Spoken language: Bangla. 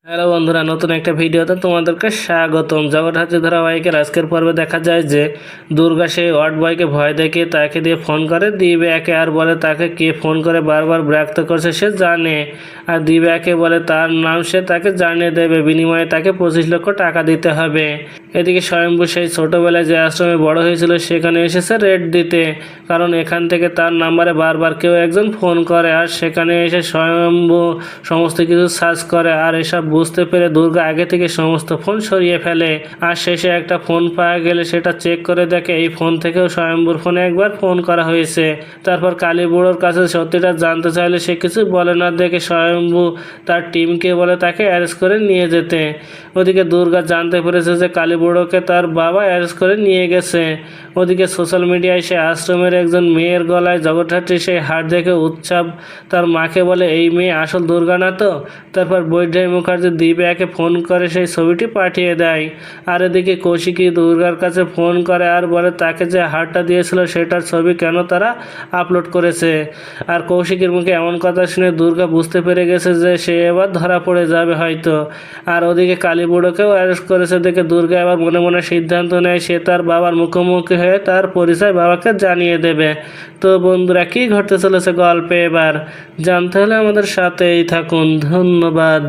হ্যালো বন্ধুরা, নতুন একটা ভিডিওতে তোমাদেরকে স্বাগতম। জগদ্ধাত্রী ধারাবাহিকের আজকের পর্বে দেখা যায় যে দুর্গা সেই ওয়ার্ড বয়কে ভয় দেখিয়ে তাকে দিয়ে ফোন করে দিব্যাকে, আর বলে তাকে কে ফোন করে বারবার বিরক্ত করছে সে জানে। আর দিব্যাকে বলে তার নাম সে তাকে জানিয়ে দেবে, বিনিময়ে তাকে 25 লক্ষ টাকা দিতে হবে। এদিকে স্বয়ম্ভু সেই ছোটোবেলায় যে আশ্রমে বড় হয়েছিল সেখানে এসেছে রেড দিতে, কারণ এখান থেকে তার নাম্বারে বারবার কেউ একজন ফোন করে। আর সেখানে এসে স্বয়ম্ভু সমস্ত কিছু সার্চ করে, আর এসব বুঝতে পেরে দুর্গা আগে থেকে সমস্ত ফোন সরিয়ে ফেলে। আর শেষে একটা ফোন পাওয়া গেলে সেটা চেক করে দেখে এই ফোন থেকেও স্বয়ম্ভুর ফোনে একবার ফোন করা হয়েছে। তারপর কালী বুড়োর কাছে সত্যিটা জানতে চাইলে সে কিছু বলে না দেখে স্বয়ম্ভু তার টিমকে বলে তাকে অ্যারেস্ট করে নিয়ে যেতে। ওদিকে দুর্গা জানতে পেরেছে যে কালী বুড়োকে তার বাবা অ্যারেস্ট করে নিয়ে গেছে। ওদিকে সোশ্যাল মিডিয়ায় সে আশ্রমের একজন মেয়ের গলায় জগদ্ধাত্রী সেই হার দেখে উৎসব তার মাকে বলে এই মেয়ে আসল দুর্গা না তো। তারপর বৈদ্যনাথ মুখার্জি দিব্যাকে ফোন করে সেই ছবিটি পাঠিয়ে দেয়। আর এদিকে কৌশিকী দুর্গার কাছে ফোন করে আর বলে তাকে যে হারটা দিয়েছিল সেটার ছবি কেন তারা আপলোড করেছে। আর কৌশিকীর মুখে এমন কথা শুনে দুর্গা বুঝতে পেরে গেছে যে সে এবার ধরা পড়ে যাবে হয়তো। আর ওদিকে কালী বুড়োকেও অ্যারেস্ট করেছে দেখে দুর্গা এবার মনে মনে সিদ্ধান্ত নেয় সে তার বাবার মুখোমুখি হয়ে তার পরিচয় বাবাকে জানিয়ে দেবে। তো বন্ধুরা, কী ঘটতে চলেছে গল্পে এবার জানতে হলে আমাদের সাথেই থাকুন। ধন্যবাদ।